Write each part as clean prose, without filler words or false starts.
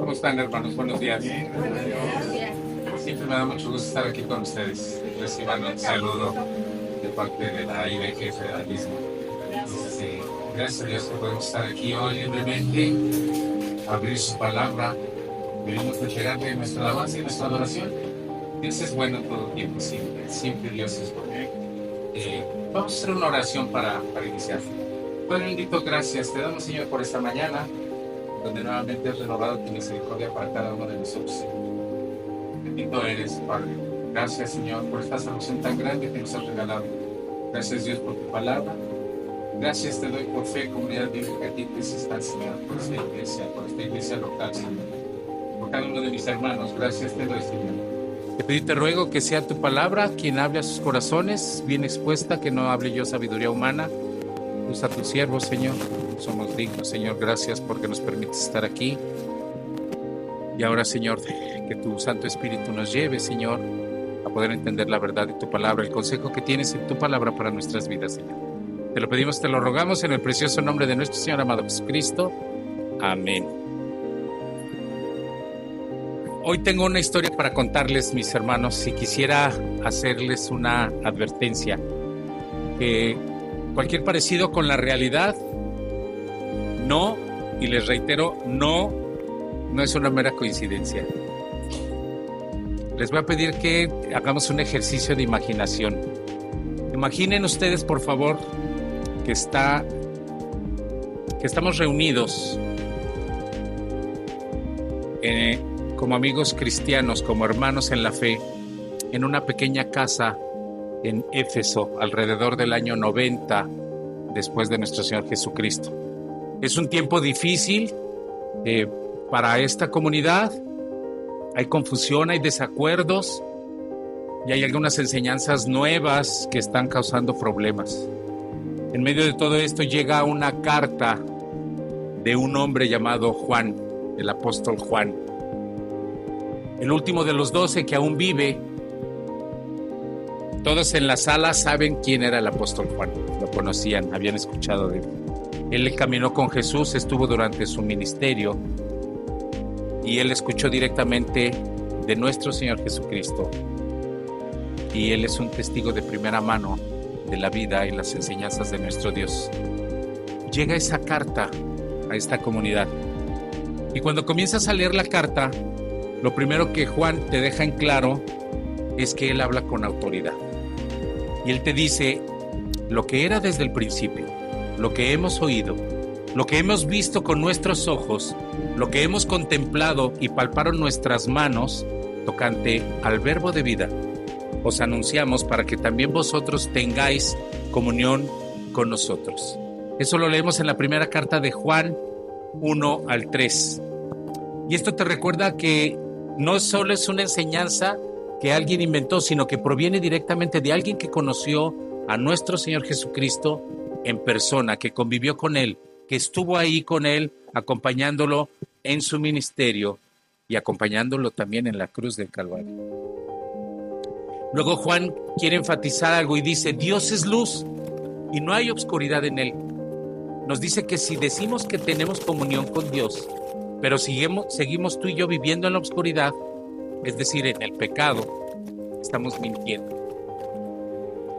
¿Cómo están, hermanos? Buenos días. Siempre me da mucho gusto estar aquí con ustedes. Reciban un saludo de parte de la IBG Federalismo. Gracias a Dios que podemos estar aquí hoy libremente, abrir su palabra. Venimos a entregarle nuestra alabanza y nuestra adoración. Dios es bueno en todo tiempo, siempre Dios es bueno. Vamos a hacer una oración para iniciar. Padre bendito, gracias. Te damos, Señor, por esta mañana, donde nuevamente has renovado tu misericordia para cada uno de nosotros. Bendito eres, Padre. Gracias, Señor, por esta salvación tan grande que nos has regalado. Gracias, Dios, por tu palabra. Gracias te doy por fe, comunidad bíblica, a ti que estás, Señor, por esta iglesia local, Señor. Por cada uno de mis hermanos, gracias te doy, Señor. Te pedí, te ruego que sea tu palabra quien hable a sus corazones, bien expuesta, que no hable yo sabiduría humana. Usa a tu siervo, Señor. Somos dignos, Señor. Gracias porque nos permites estar aquí. Y ahora, Señor, que tu Santo Espíritu nos lleve, Señor, a poder entender la verdad de tu palabra, el consejo que tienes en tu palabra para nuestras vidas, Señor. Te lo pedimos, te lo rogamos en el precioso nombre de nuestro Señor amado Jesucristo. Amén. Hoy tengo una historia para contarles, mis hermanos, y quisiera hacerles una advertencia. Que cualquier parecido con la realidad, no, y les reitero, no es una mera coincidencia. Les voy a pedir que hagamos un ejercicio de imaginación. Imaginen ustedes, por favor, que estamos reunidos como amigos cristianos, como hermanos en la fe, en una pequeña casa en Éfeso, alrededor del año 90 después de nuestro Señor Jesucristo. Es un tiempo difícil para esta comunidad. Hay confusión, hay desacuerdos y hay algunas enseñanzas nuevas que están causando problemas. En medio de todo esto llega una carta de un hombre llamado Juan, el apóstol Juan, el último de los 12 que aún vive. Todos en la sala saben quién era el apóstol Juan, lo conocían, habían escuchado de él. Él caminó con Jesús, estuvo durante su ministerio y él escuchó directamente de nuestro Señor Jesucristo. Y él es un testigo de primera mano de la vida y las enseñanzas de nuestro Dios. Llega esa carta a esta comunidad. Y cuando comienzas a leer la carta, lo primero que Juan te deja en claro es que él habla con autoridad. Y él te dice lo que era desde el principio, lo que hemos oído, lo que hemos visto con nuestros ojos, lo que hemos contemplado y palparon nuestras manos tocante al verbo de vida. Os anunciamos para que también vosotros tengáis comunión con nosotros. Eso lo leemos en la primera carta de Juan 1 al 3. Y esto te recuerda que no solo es una enseñanza que alguien inventó, sino que proviene directamente de alguien que conoció a nuestro Señor Jesucristo en persona, que convivió con él, que estuvo ahí con él, acompañándolo en su ministerio y acompañándolo también en la cruz del Calvario. Luego Juan quiere enfatizar algo y dice: Dios es luz y no hay obscuridad en él. Nos dice que si decimos que tenemos comunión con Dios, pero seguimos tú y yo viviendo en la oscuridad, es decir, en el pecado, estamos mintiendo.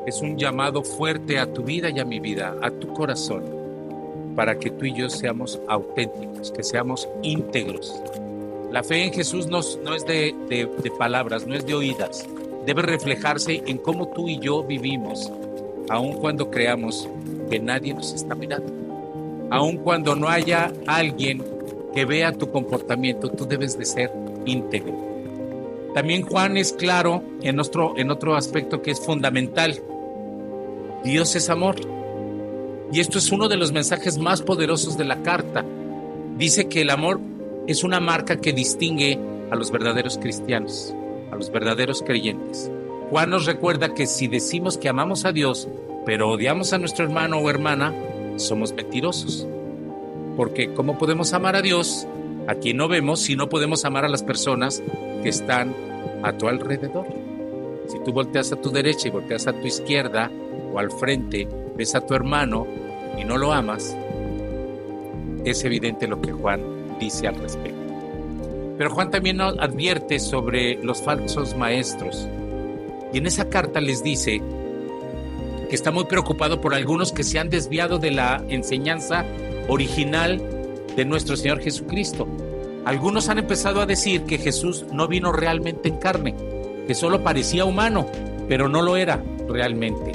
Es un llamado fuerte a tu vida y a mi vida, a tu corazón, para que tú y yo seamos auténticos, que seamos íntegros. La fe en Jesús no es de palabras, no es de oídas. Debe reflejarse en cómo tú y yo vivimos, aun cuando creamos que nadie nos está mirando. Aun cuando no haya alguien que vea tu comportamiento, tú debes de ser íntegro. También Juan es claro en otro aspecto que es fundamental. Dios es amor. Y esto es uno de los mensajes más poderosos de la carta. Dice que el amor es una marca que distingue a los verdaderos cristianos, a los verdaderos creyentes. Juan nos recuerda que si decimos que amamos a Dios, pero odiamos a nuestro hermano o hermana, somos mentirosos. Porque ¿cómo podemos amar a Dios, a quien no vemos, si no podemos amar a las personas que están a tu alrededor? Si tú volteas a tu derecha y volteas a tu izquierda o al frente, ves a tu hermano y no lo amas, es evidente lo que Juan dice al respecto. Pero Juan también nos advierte sobre los falsos maestros. Y en esa carta les dice que está muy preocupado por algunos que se han desviado de la enseñanza original de nuestro Señor Jesucristo. Algunos han empezado a decir que Jesús no vino realmente en carne, que solo parecía humano, pero no lo era realmente.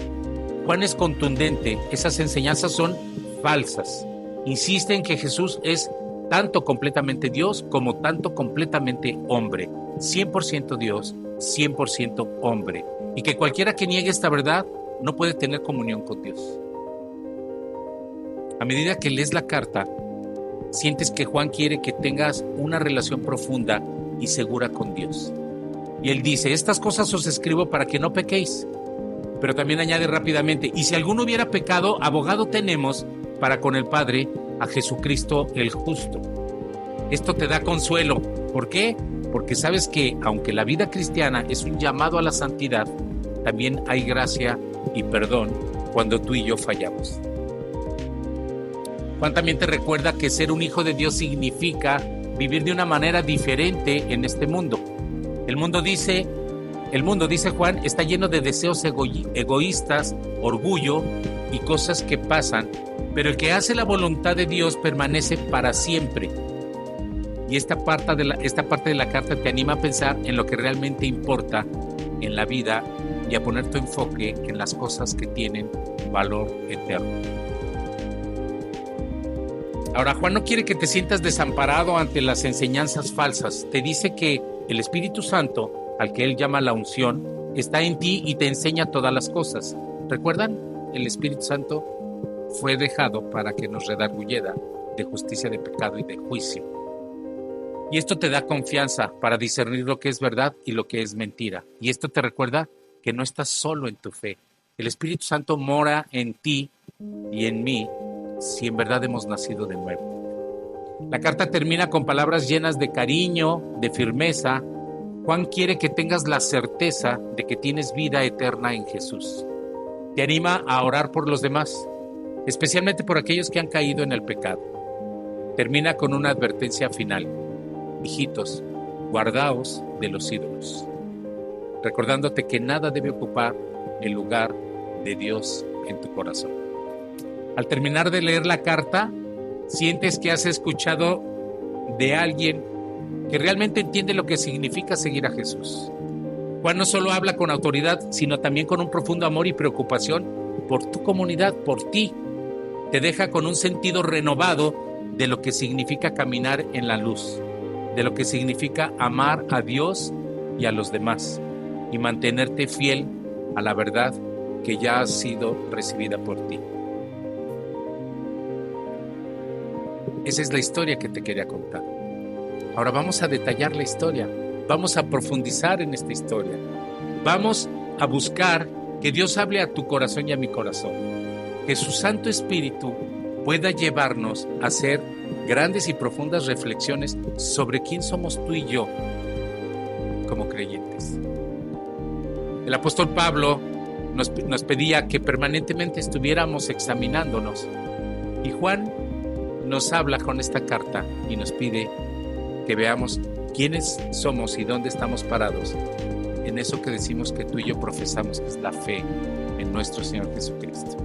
Juan es contundente, esas enseñanzas son falsas. Insiste en que Jesús es tanto completamente Dios como tanto completamente hombre, 100% Dios, 100% hombre, y que cualquiera que niegue esta verdad no puede tener comunión con Dios. A medida que lees la carta, sientes que Juan quiere que tengas una relación profunda y segura con Dios. Y él dice, estas cosas os escribo para que no pequéis. Pero también añade rápidamente, y si alguno hubiera pecado, abogado tenemos para con el Padre, a Jesucristo el justo. Esto te da consuelo. ¿Por qué? Porque sabes que aunque la vida cristiana es un llamado a la santidad, también hay gracia y perdón cuando tú y yo fallamos. Juan también te recuerda que ser un hijo de Dios significa vivir de una manera diferente en este mundo. El mundo, dice Juan, está lleno de deseos egoístas, orgullo y cosas que pasan, pero el que hace la voluntad de Dios permanece para siempre. Y esta parte de la carta te anima a pensar en lo que realmente importa en la vida y a poner tu enfoque en las cosas que tienen valor eterno. Ahora, Juan no quiere que te sientas desamparado ante las enseñanzas falsas. Te dice que el Espíritu Santo, al que él llama la unción, está en ti y te enseña todas las cosas. ¿Recuerdan? El Espíritu Santo fue dejado para que nos redarguyera de justicia, de pecado y de juicio. Y esto te da confianza para discernir lo que es verdad y lo que es mentira. Y esto te recuerda que no estás solo en tu fe. El Espíritu Santo mora en ti y en mí si en verdad hemos nacido de nuevo. La carta termina con palabras llenas de cariño, de firmeza. Juan quiere que tengas la certeza de que tienes vida eterna en Jesús. Te anima a orar por los demás, especialmente por aquellos que han caído en el pecado. Termina con una advertencia final. Hijitos, guardaos de los ídolos, recordándote que nada debe ocupar el lugar de Dios en tu corazón. Al terminar de leer la carta, sientes que has escuchado de alguien que realmente entiende lo que significa seguir a Jesús. Juan no solo habla con autoridad, sino también con un profundo amor y preocupación por tu comunidad, por ti. Te deja con un sentido renovado de lo que significa caminar en la luz, de lo que significa amar a Dios y a los demás y mantenerte fiel a la verdad que ya ha sido recibida por ti. Esa es la historia que te quería contar. Ahora vamos a detallar la historia, vamos a profundizar en esta historia, vamos a buscar que Dios hable a tu corazón y a mi corazón, que su Santo Espíritu pueda llevarnos a hacer grandes y profundas reflexiones sobre quién somos tú y yo como creyentes. El apóstol Pablo nos pedía que permanentemente estuviéramos examinándonos, y Juan nos habla con esta carta y nos pide que veamos quiénes somos y dónde estamos parados en eso que decimos que tú y yo profesamos, que es la fe en nuestro Señor Jesucristo.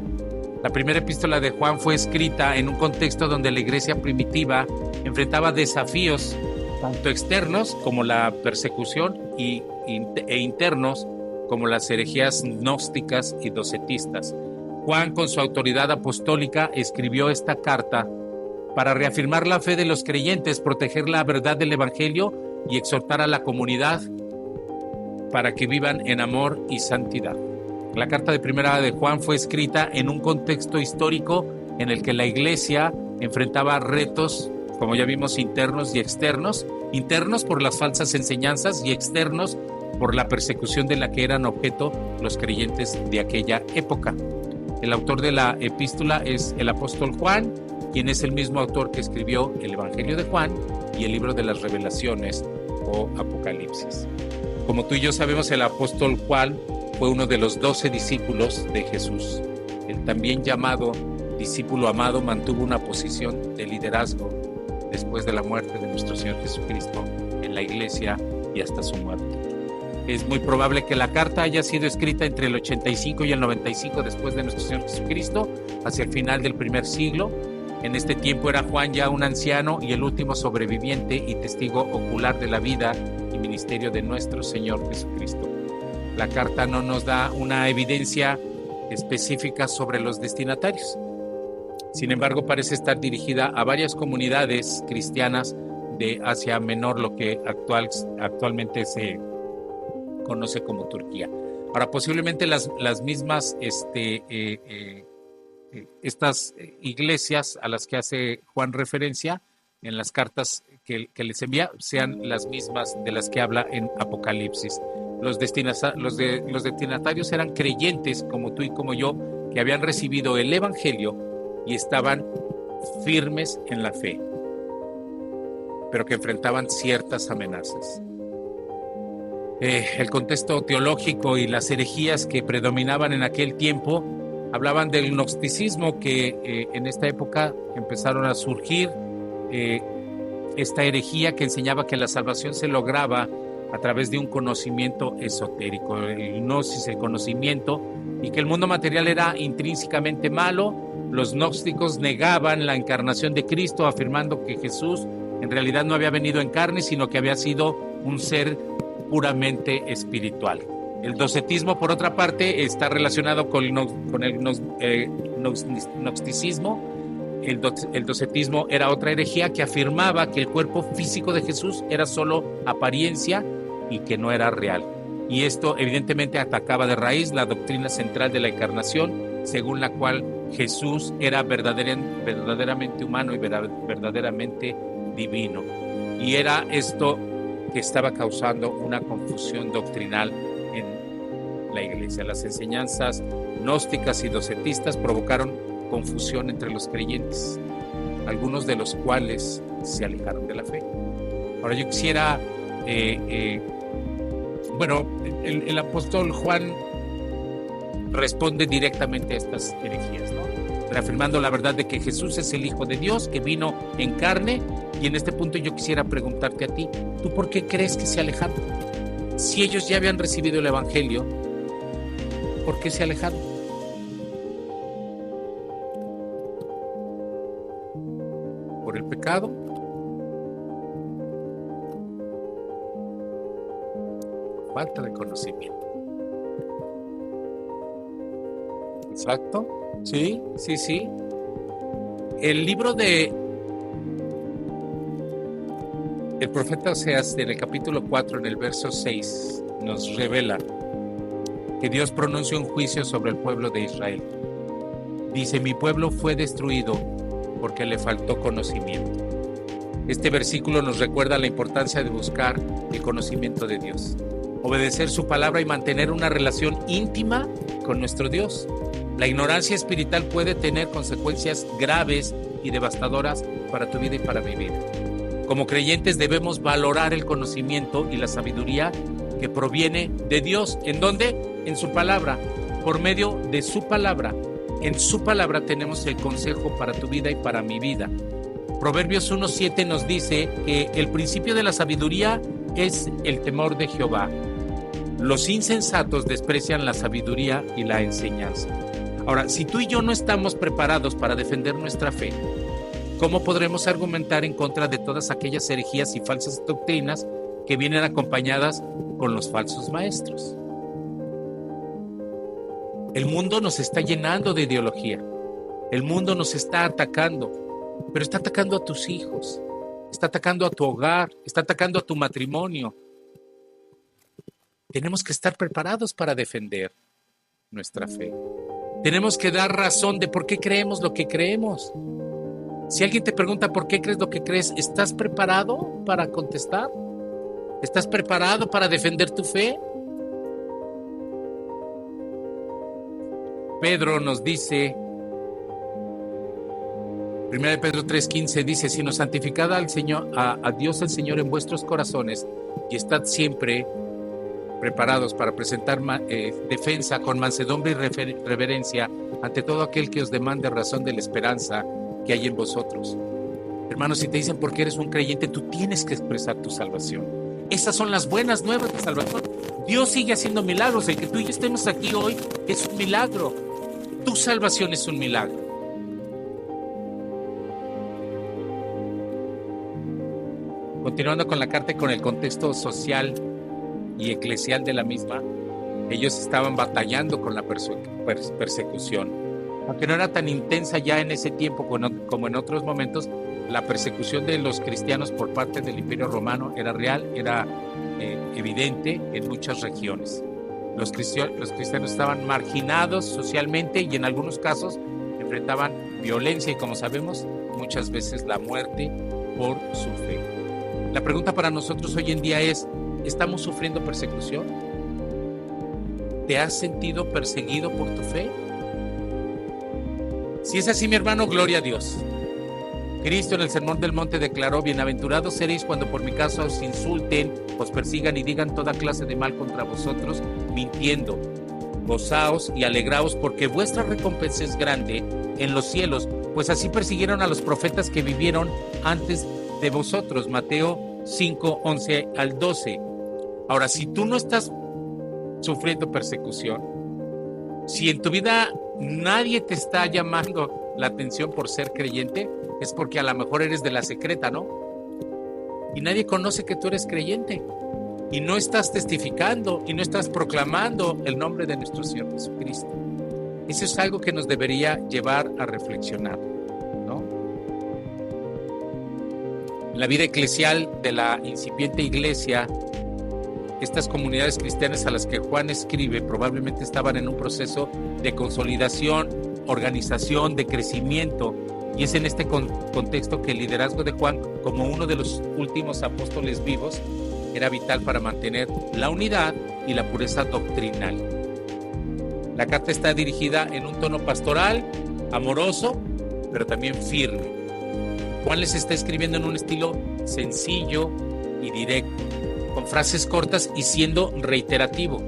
La primera epístola de Juan fue escrita en un contexto donde la iglesia primitiva enfrentaba desafíos tanto externos como la persecución e internos como las herejías gnósticas y docetistas. Juan, con su autoridad apostólica, escribió esta carta para reafirmar la fe de los creyentes, proteger la verdad del Evangelio y exhortar a la comunidad para que vivan en amor y santidad. La carta de primera de Juan fue escrita en un contexto histórico en el que la iglesia enfrentaba retos, como ya vimos, internos y externos. Internos por las falsas enseñanzas y externos por la persecución de la que eran objeto los creyentes de aquella época. El autor de la epístola es el apóstol Juan, quien es el mismo autor que escribió el Evangelio de Juan y el libro de las Revelaciones o Apocalipsis. Como tú y yo sabemos, el apóstol Juan fue uno de los 12 discípulos de Jesús. El también llamado discípulo amado mantuvo una posición de liderazgo después de la muerte de nuestro Señor Jesucristo en la iglesia y hasta su muerte. Es muy probable que la carta haya sido escrita entre el 85 y el 95 después de nuestro Señor Jesucristo, hacia el final del primer siglo. En este tiempo era Juan ya un anciano y el último sobreviviente y testigo ocular de la vida y ministerio de nuestro Señor Jesucristo. La carta no nos da una evidencia específica sobre los destinatarios. Sin embargo, parece estar dirigida a varias comunidades cristianas de Asia Menor, lo que actualmente se conoce como Turquía. Ahora, posiblemente las mismas estas iglesias a las que hace Juan referencia en las cartas que les envía sean las mismas de las que habla en Apocalipsis. Los destinatarios eran creyentes como tú y como yo, que habían recibido el Evangelio y estaban firmes en la fe, pero que enfrentaban ciertas amenazas. El contexto teológico y las herejías que predominaban en aquel tiempo hablaban del gnosticismo, que en esta época empezaron a surgir esta herejía que enseñaba que la salvación se lograba a través de un conocimiento esotérico, el gnosis, el conocimiento, y que el mundo material era intrínsecamente malo. Los gnósticos negaban la encarnación de Cristo, afirmando que Jesús en realidad no había venido en carne, sino que había sido un ser puramente espiritual. El docetismo, por otra parte, está relacionado con el gnosticismo. El docetismo era otra herejía que afirmaba que el cuerpo físico de Jesús era solo apariencia y que no era real. Y esto evidentemente atacaba de raíz la doctrina central de la encarnación, según la cual Jesús era verdaderamente humano y verdaderamente divino. Y era esto que estaba causando una confusión doctrinal en la iglesia. Las enseñanzas gnósticas y docetistas provocaron confusión entre los creyentes, algunos de los cuales se alejaron de la fe. Ahora yo quisiera, el apóstol Juan responde directamente a estas herejías, ¿no? Reafirmando la verdad de que Jesús es el Hijo de Dios, que vino en carne. Y en este punto yo quisiera preguntarte a ti, ¿tú por qué crees que se alejaron? Si ellos ya habían recibido el Evangelio, ¿por qué se alejaron? ¿Por el pecado? Falta de conocimiento. Exacto. Sí. El libro de el profeta Oseas, en el capítulo 4, en el verso 6, nos revela que Dios pronuncia un juicio sobre el pueblo de Israel. Dice: mi pueblo fue destruido porque le faltó conocimiento. Este versículo nos recuerda la importancia de buscar el conocimiento de Dios, obedecer su palabra y mantener una relación íntima con nuestro Dios. La ignorancia espiritual puede tener consecuencias graves y devastadoras para tu vida y para mi vida. Como creyentes debemos valorar el conocimiento y la sabiduría que proviene de Dios. ¿En dónde? En su palabra, por medio de su palabra. En su palabra tenemos el consejo para tu vida y para mi vida. Proverbios 1:7 nos dice que el principio de la sabiduría es el temor de Jehová. Los insensatos desprecian la sabiduría y la enseñanza. Ahora, si tú y yo no estamos preparados para defender nuestra fe, ¿cómo podremos argumentar en contra de todas aquellas herejías y falsas doctrinas que vienen acompañadas con los falsos maestros? El mundo nos está llenando de ideología. El mundo nos está atacando, pero está atacando a tus hijos, está atacando a tu hogar, está atacando a tu matrimonio. Tenemos que estar preparados para defender nuestra fe. Tenemos que dar razón de por qué creemos lo que creemos. Si alguien te pregunta por qué crees lo que crees, ¿estás preparado para contestar? ¿Estás preparado para defender tu fe? Pedro nos dice, 1 Pedro 3:15 dice: sino santificad al Señor, a Dios el Señor en vuestros corazones y estad siempre preparados para presentar defensa con mansedumbre y reverencia ante todo aquel que os demande razón de la esperanza que hay en vosotros. Hermano, si te dicen por qué eres un creyente, tú tienes que expresar tu salvación. Esas son las buenas nuevas de salvación. Dios sigue haciendo milagros. El que tú y yo estemos aquí hoy es un milagro. Tu salvación es un milagro. Continuando con la carta y con el contexto social y eclesial de la misma, ellos estaban batallando con la persecución. Aunque no era tan intensa ya en ese tiempo como en otros momentos, la persecución de los cristianos por parte del Imperio Romano era real, era evidente en muchas regiones. Los cristianos estaban marginados socialmente y en algunos casos enfrentaban violencia y, como sabemos, muchas veces la muerte por su fe. La pregunta para nosotros hoy en día es, ¿estamos sufriendo persecución? ¿Te has sentido perseguido por tu fe? Si es así, mi hermano, gloria a Dios. Cristo en el Sermón del Monte declaró: bienaventurados seréis cuando por mi causa os insulten, os persigan y digan toda clase de mal contra vosotros, mintiendo. Gozaos y alegraos, porque vuestra recompensa es grande en los cielos, pues así persiguieron a los profetas que vivieron antes de vosotros. Mateo 5, 11 al 12. Ahora, si tú no estás sufriendo persecución, si en tu vida nadie te está llamando la atención por ser creyente, es porque a lo mejor eres de la secreta, ¿no? Y nadie conoce que tú eres creyente. Y no estás testificando y no estás proclamando el nombre de nuestro Señor Jesucristo. Eso es algo que nos debería llevar a reflexionar, ¿no? En la vida eclesial de la incipiente iglesia, estas comunidades cristianas a las que Juan escribe probablemente estaban en un proceso de consolidación, organización, de crecimiento. Y es en este contexto que el liderazgo de Juan, como uno de los últimos apóstoles vivos, era vital para mantener la unidad y la pureza doctrinal. La carta está dirigida en un tono pastoral, amoroso, pero también firme. Juan les está escribiendo en un estilo sencillo y directo, con frases cortas y siendo reiterativo.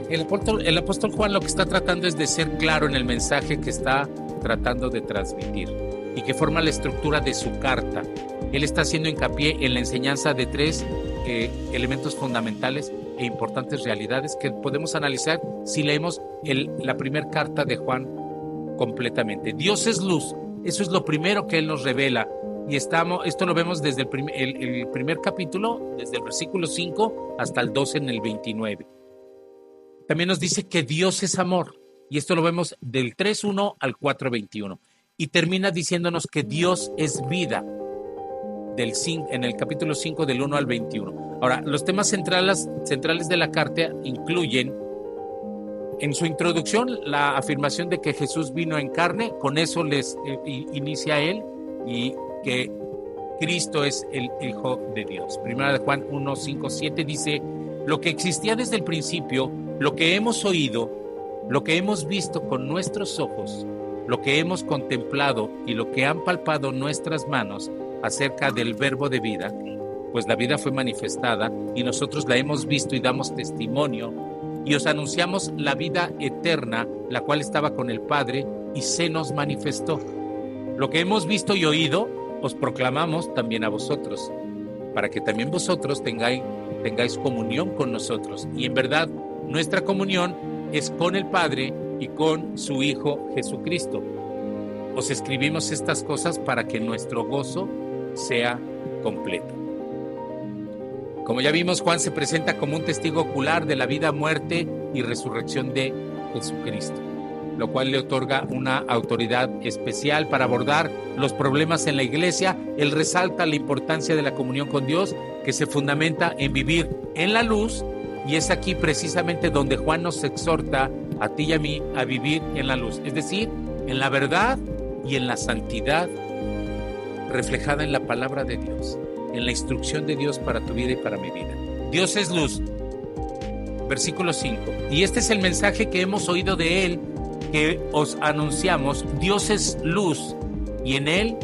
El apóstol Juan lo que está tratando es de ser claro en el mensaje que está tratando de transmitir y que forma la estructura de su carta. Él está haciendo hincapié en la enseñanza de tres elementos fundamentales e importantes realidades que podemos analizar si leemos la primera carta de Juan completamente. Dios es luz, eso es lo primero que Él nos revela, y esto lo vemos desde el primer capítulo, desde el versículo 5 hasta el 12 en el 29. También nos dice que Dios es amor, y esto lo vemos del 3.1 al 4.21, y termina diciéndonos que Dios es vida, en el capítulo 5 del 1 al 21. Ahora, los temas centrales de la carta incluyen, en su introducción, la afirmación de que Jesús vino en carne. Con eso les inicia él, y que Cristo es el Hijo de Dios. Primera de Juan 1, 5, 7 dice: lo que existía desde el principio, lo que hemos oído, lo que hemos visto con nuestros ojos, lo que hemos contemplado y lo que han palpado nuestras manos acerca del verbo de vida, pues la vida fue manifestada y nosotros la hemos visto y damos testimonio, y os anunciamos la vida eterna, la cual estaba con el Padre y se nos manifestó. Lo que hemos visto y oído os proclamamos también a vosotros, para que también vosotros tengáis comunión con nosotros. Y en verdad, nuestra comunión es con el Padre y con su Hijo Jesucristo. Os escribimos estas cosas para que nuestro gozo sea completo. Como ya vimos, Juan se presenta como un testigo ocular de la vida, muerte y resurrección de Jesucristo, lo cual le otorga una autoridad especial para abordar los problemas en la iglesia. Él resalta la importancia de la comunión con Dios, que se fundamenta en vivir en la luz, y es aquí precisamente donde Juan nos exhorta a ti y a mí a vivir en la luz, es decir, en la verdad y en la santidad reflejada en la palabra de Dios, en la instrucción de Dios para tu vida y para mi vida. Dios es luz. Versículo 5. Y este es el mensaje que hemos oído de Él, que os anunciamos: Dios es luz y en Él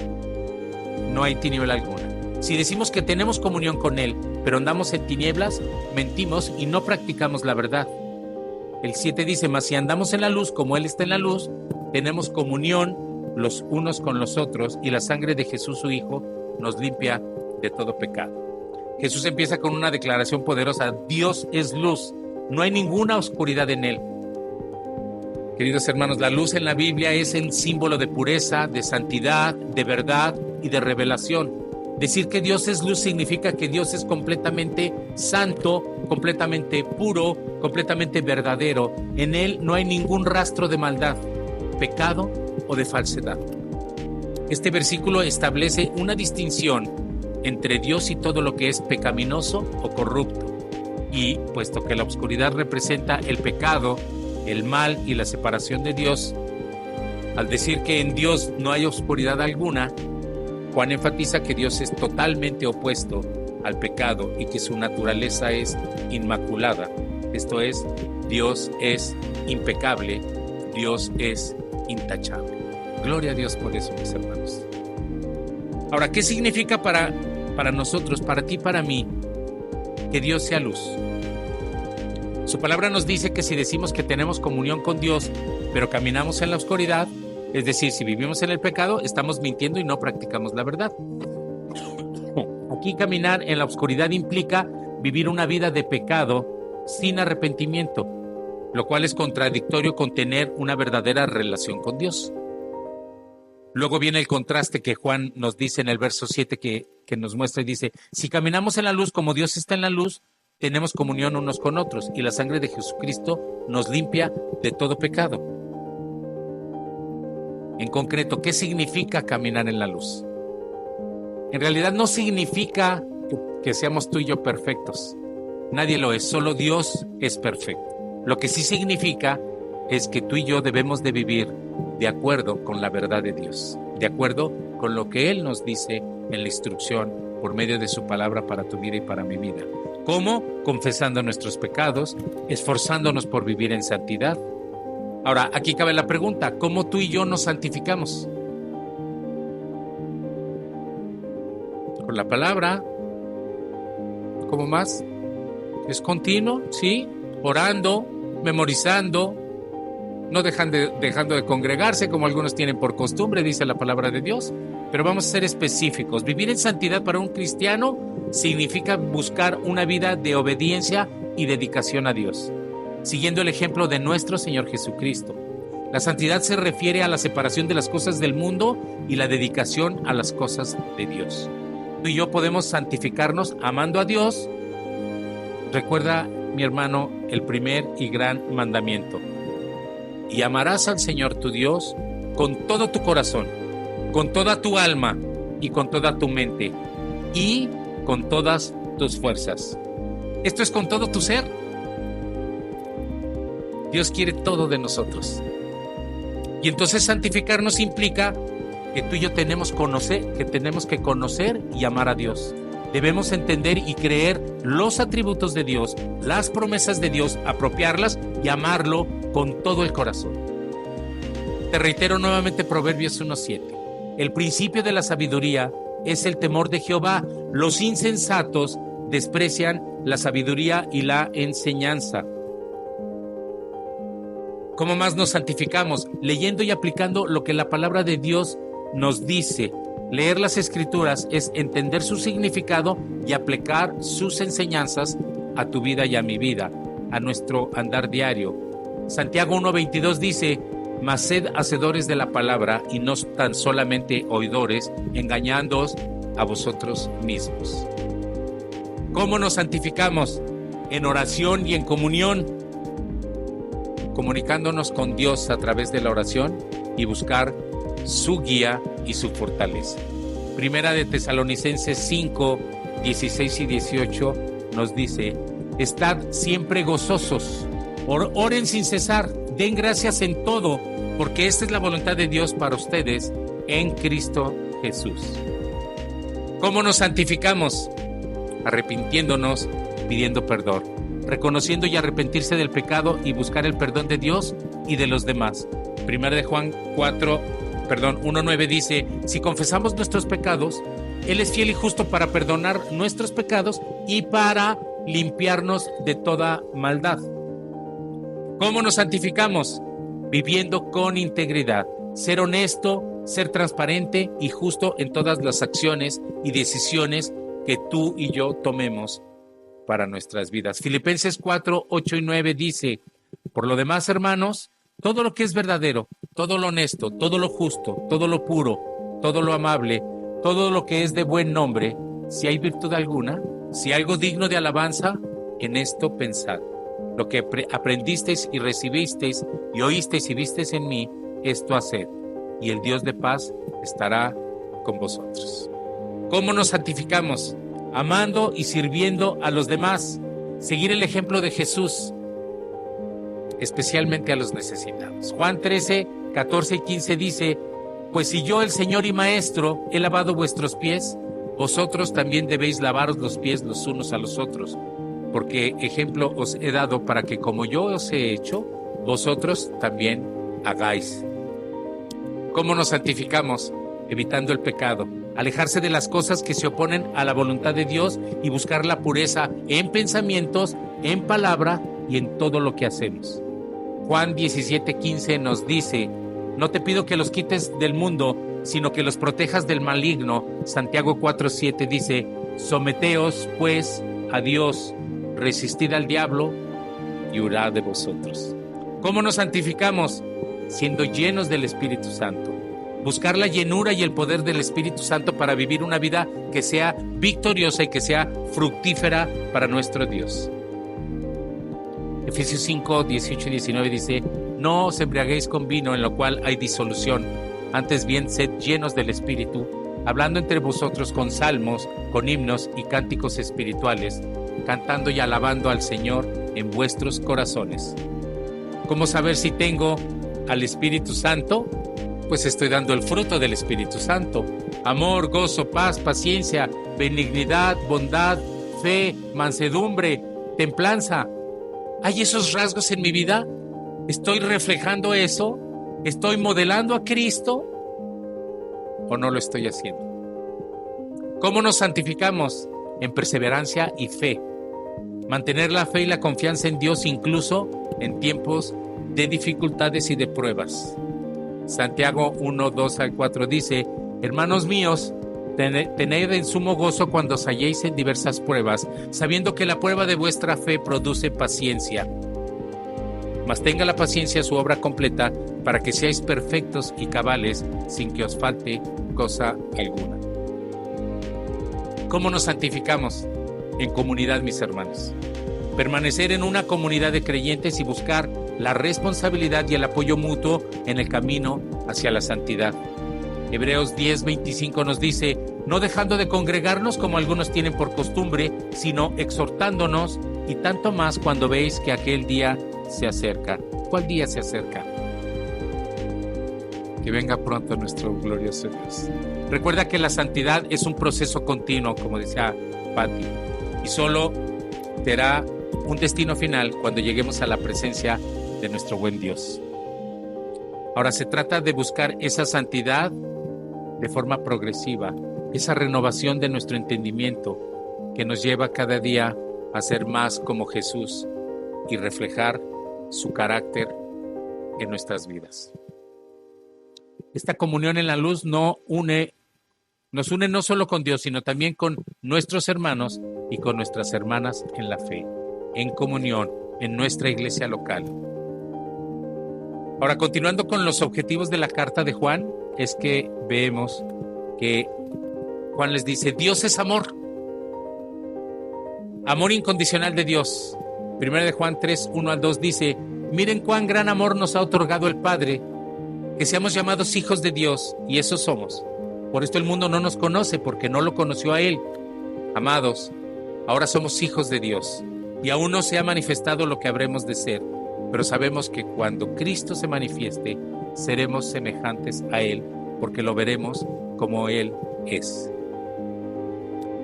no hay tiniebla alguna. Si decimos que tenemos comunión con Él, pero andamos en tinieblas, mentimos y no practicamos la verdad. El 7 dice: mas si andamos en la luz como Él está en la luz, tenemos comunión los unos con los otros, y la sangre de Jesús su Hijo nos limpia de todo pecado. Jesús empieza con una declaración poderosa: Dios es luz, no hay ninguna oscuridad en él. Queridos hermanos, la luz en la Biblia es el símbolo de pureza, de santidad, de verdad y de revelación. Decir que Dios es luz significa que Dios es completamente santo, completamente puro, completamente verdadero. En él no hay ningún rastro de maldad, pecado o de falsedad. Este versículo establece una distinción entre Dios y todo lo que es pecaminoso o corrupto. Y puesto que la oscuridad representa el pecado, el mal y la separación de Dios, al decir que en Dios no hay oscuridad alguna, Juan enfatiza que Dios es totalmente opuesto al pecado y que su naturaleza es inmaculada. Esto es, Dios es impecable, Dios es intachable. Gloria a Dios por eso, mis hermanos. Ahora, ¿qué significa para nosotros, para ti, para mí, que Dios sea luz? Su palabra nos dice que si decimos que tenemos comunión con Dios, pero caminamos en la oscuridad, es decir, si vivimos en el pecado, estamos mintiendo y no practicamos la verdad. Aquí caminar en la oscuridad implica vivir una vida de pecado sin arrepentimiento, lo cual es contradictorio con tener una verdadera relación con Dios. Luego viene el contraste que Juan nos dice en el verso 7 que nos muestra y dice: si caminamos en la luz como Dios está en la luz, tenemos comunión unos con otros y la sangre de Jesucristo nos limpia de todo pecado. En concreto, ¿qué significa caminar en la luz? En realidad no significa que seamos tú y yo perfectos. Nadie lo es, solo Dios es perfecto. Lo que sí significa es que tú y yo debemos de vivir de acuerdo con la verdad de Dios, de acuerdo con lo que Él nos dice en la instrucción por medio de su palabra para tu vida y para mi vida. ¿Cómo? Confesando nuestros pecados, esforzándonos por vivir en santidad. Ahora, aquí cabe la pregunta: ¿cómo tú y yo nos santificamos? Con la palabra. ¿Cómo más? Es continuo, ¿sí? Orando, memorizando, no dejando de congregarse como algunos tienen por costumbre, dice la palabra de Dios. Pero vamos a ser específicos. Vivir en santidad para un cristiano significa buscar una vida de obediencia y dedicación a Dios, siguiendo el ejemplo de nuestro Señor Jesucristo. La santidad se refiere a la separación de las cosas del mundo y la dedicación a las cosas de Dios. Tú y yo podemos santificarnos amando a Dios. Recuerda, mi hermano, el primer y gran mandamiento: y amarás al Señor tu Dios con todo tu corazón, con toda tu alma y con toda tu mente y con todas tus fuerzas. Esto es con todo tu ser. Dios quiere todo de nosotros. Y entonces santificarnos implica que tú y yo tenemos que conocer y amar a Dios. Debemos entender y creer los atributos de Dios, las promesas de Dios, apropiarlas y amarlo con todo el corazón. Te reitero nuevamente Proverbios 1:7. El principio de la sabiduría es el temor de Jehová. Los insensatos desprecian la sabiduría y la enseñanza. ¿Cómo más nos santificamos? Leyendo y aplicando lo que la palabra de Dios nos dice. Leer las Escrituras es entender su significado y aplicar sus enseñanzas a tu vida y a mi vida, a nuestro andar diario. Santiago 1:22 dice: mas sed hacedores de la palabra y no tan solamente oidores, engañándoos a vosotros mismos. ¿Cómo nos santificamos? En oración y en comunión, comunicándonos con Dios a través de la oración y buscar su guía y su fortaleza. Primera de Tesalonicenses 5, 16 y 18 nos dice: estad siempre gozosos, oren sin cesar, den gracias en todo, porque esta es la voluntad de Dios para ustedes en Cristo Jesús. ¿Cómo nos santificamos? Arrepintiéndonos, pidiendo perdón, reconociendo y arrepentirse del pecado y buscar el perdón de Dios y de los demás. Primera de Juan 1:9 dice: si confesamos nuestros pecados, Él es fiel y justo para perdonar nuestros pecados y para limpiarnos de toda maldad. ¿Cómo nos santificamos? Viviendo con integridad, ser honesto ser transparente y justo en todas las acciones y decisiones que tú y yo tomemos para nuestras vidas. Filipenses 4, 8 y 9 dice: por lo demás, hermanos, todo lo que es verdadero, todo lo honesto, todo lo justo, todo lo puro, todo lo amable, todo lo que es de buen nombre, si hay virtud alguna, si algo digno de alabanza, en esto pensad. Lo que aprendisteis y recibisteis y oísteis y visteis en mí, esto haced, y el Dios de paz estará con vosotros. ¿Cómo nos santificamos? Amando y sirviendo a los demás. Seguir el ejemplo de Jesús, especialmente a los necesitados. Juan 13, 14 y 15 dice: pues si yo, el Señor y Maestro, he lavado vuestros pies, vosotros también debéis lavaros los pies los unos a los otros, porque ejemplo os he dado para que como yo os he hecho, vosotros también hagáis. ¿Cómo nos santificamos? Evitando el pecado, alejarse de las cosas que se oponen a la voluntad de Dios y buscar la pureza en pensamientos, en palabra y en todo lo que hacemos. Juan 17:15 nos dice: no te pido que los quites del mundo, sino que los protejas del maligno. Santiago 4:7 dice: someteos pues a Dios, resistid al diablo y huirá de vosotros. ¿Cómo nos santificamos? Siendo llenos del Espíritu Santo. Buscar la llenura y el poder del Espíritu Santo para vivir una vida que sea victoriosa y que sea fructífera para nuestro Dios. Efesios 5, 18 y 19 dice: no os embriaguéis con vino, en lo cual hay disolución, antes bien sed llenos del Espíritu, hablando entre vosotros con salmos, con himnos y cánticos espirituales, cantando y alabando al Señor en vuestros corazones. ¿Cómo saber si tengo al Espíritu Santo? Pues estoy dando el fruto del Espíritu Santo: amor, gozo, paz, paciencia, benignidad, bondad, fe, mansedumbre, templanza. ¿Hay esos rasgos en mi vida? ¿Estoy reflejando eso? ¿Estoy modelando a Cristo? ¿O no lo estoy haciendo? ¿Cómo nos santificamos? En perseverancia y fe. Mantener la fe y la confianza en Dios incluso en tiempos de dificultades y de pruebas. Santiago 1, 2 al 4 dice: hermanos míos, tened en sumo gozo cuando os halléis en diversas pruebas, sabiendo que la prueba de vuestra fe produce paciencia. Mas tenga la paciencia su obra completa, para que seáis perfectos y cabales, sin que os falte cosa alguna. ¿Cómo nos santificamos? En comunidad, mis hermanos. Permanecer en una comunidad de creyentes y buscar la responsabilidad y el apoyo mutuo en el camino hacia la santidad. Hebreos 10:25 nos dice: no dejando de congregarnos como algunos tienen por costumbre, sino exhortándonos, y tanto más cuando veis que aquel día se acerca. ¿Cuál día se acerca? Que venga pronto nuestro glorioso Dios. Recuerda que la santidad es un proceso continuo, como decía Patti, y solo será un destino final cuando lleguemos a la presencia de nuestro buen Dios. Ahora se trata de buscar esa santidad de forma progresiva, esa renovación de nuestro entendimiento que nos lleva cada día a ser más como Jesús y reflejar su carácter en nuestras vidas. Esta comunión en la luz nos une no solo con Dios, sino también con nuestros hermanos y con nuestras hermanas en la fe, en comunión, en nuestra iglesia local. Ahora, continuando con los objetivos de la carta de Juan, es que vemos que Juan les dice: Dios es amor. Amor incondicional de Dios. Primera de Juan 3, 1 al 2 dice: miren cuán gran amor nos ha otorgado el Padre, que seamos llamados hijos de Dios, y eso somos. Por esto el mundo no nos conoce, porque no lo conoció a Él. Amados, ahora somos hijos de Dios, y aún no se ha manifestado lo que habremos de ser, pero sabemos que cuando Cristo se manifieste, seremos semejantes a Él, porque lo veremos como Él es.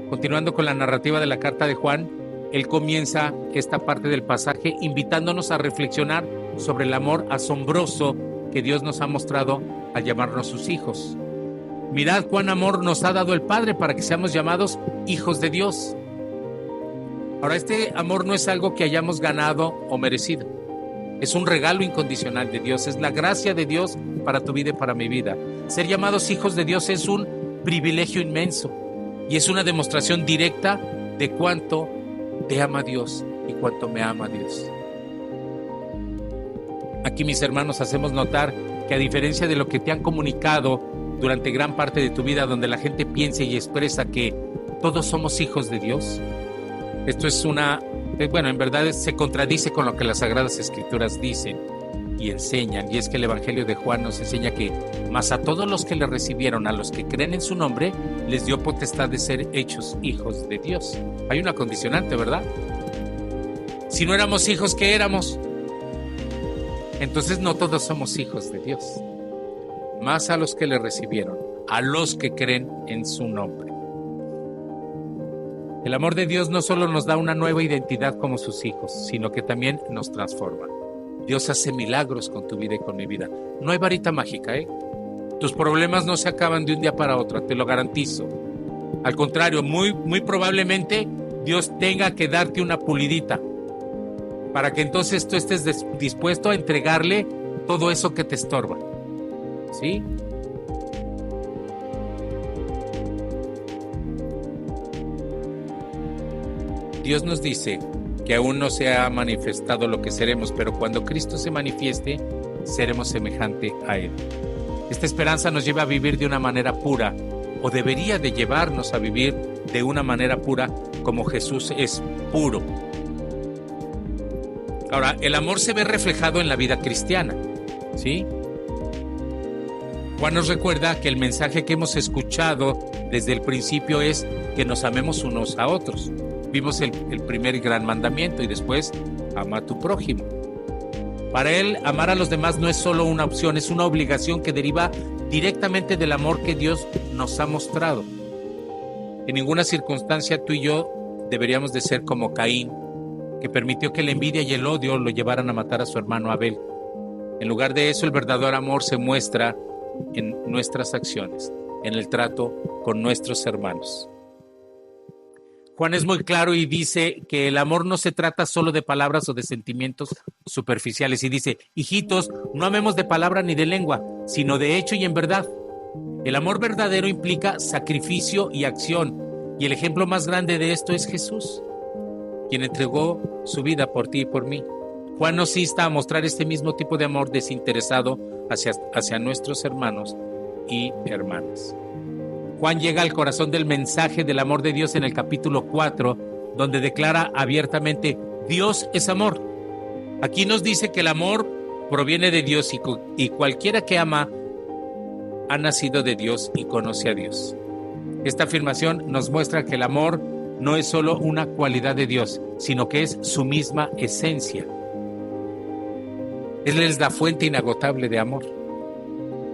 Continuando con la narrativa de la carta de Juan, él comienza esta parte del pasaje invitándonos a reflexionar sobre el amor asombroso que Dios nos ha mostrado al llamarnos sus hijos. Mirad cuán amor nos ha dado el Padre para que seamos llamados hijos de Dios. Ahora, este amor no es algo que hayamos ganado o merecido. Es un regalo incondicional de Dios, es la gracia de Dios para tu vida y para mi vida. Ser llamados hijos de Dios es un privilegio inmenso y es una demostración directa de cuánto te ama Dios y cuánto me ama Dios. Aquí, mis hermanos, hacemos notar que a diferencia de lo que te han comunicado durante gran parte de tu vida, donde la gente piensa y expresa que todos somos hijos de Dios, esto es en verdad se contradice con lo que las Sagradas Escrituras dicen y enseñan, y es que el Evangelio de Juan nos enseña que mas a todos los que le recibieron, a los que creen en su nombre, les dio potestad de ser hechos hijos de Dios. Hay una condicionante, ¿verdad? Si no éramos hijos, ¿qué éramos? Entonces no todos somos hijos de Dios, más a los que le recibieron, a los que creen en su nombre. El amor de Dios no solo nos da una nueva identidad como sus hijos, sino que también nos transforma. Dios hace milagros con tu vida y con mi vida. No hay varita mágica, ¿eh? Tus problemas no se acaban de un día para otro, te lo garantizo. Al contrario, muy probablemente Dios tenga que darte una pulidita para que entonces tú estés dispuesto a entregarle todo eso que te estorba. ¿Sí? Dios nos dice que aún no se ha manifestado lo que seremos, pero cuando Cristo se manifieste, seremos semejante a Él. Esta esperanza nos lleva a vivir de una manera pura, o debería de llevarnos a vivir de una manera pura como Jesús es puro. Ahora, el amor se ve reflejado en la vida cristiana, ¿sí? Juan nos recuerda que el mensaje que hemos escuchado desde el principio es que nos amemos unos a otros. Vimos el primer gran mandamiento y después ama a tu prójimo. Para él, amar a los demás no es solo una opción, es una obligación que deriva directamente del amor que Dios nos ha mostrado. En ninguna circunstancia tú y yo deberíamos de ser como Caín, que permitió que la envidia y el odio lo llevaran a matar a su hermano Abel. En lugar de eso, el verdadero amor se muestra en nuestras acciones, en el trato con nuestros hermanos. Juan es muy claro y dice que el amor no se trata solo de palabras o de sentimientos superficiales. Y dice, hijitos, no amemos de palabra ni de lengua, sino de hecho y en verdad. El amor verdadero implica sacrificio y acción. Y el ejemplo más grande de esto es Jesús, quien entregó su vida por ti y por mí. Juan nos insta a mostrar este mismo tipo de amor desinteresado hacia nuestros hermanos y hermanas. Juan llega al corazón del mensaje del amor de Dios en el capítulo 4, donde declara abiertamente, Dios es amor. Aquí nos dice que el amor proviene de Dios y cualquiera que ama ha nacido de Dios y conoce a Dios. Esta afirmación nos muestra que el amor no es solo una cualidad de Dios, sino que es su misma esencia. Él es la fuente inagotable de amor.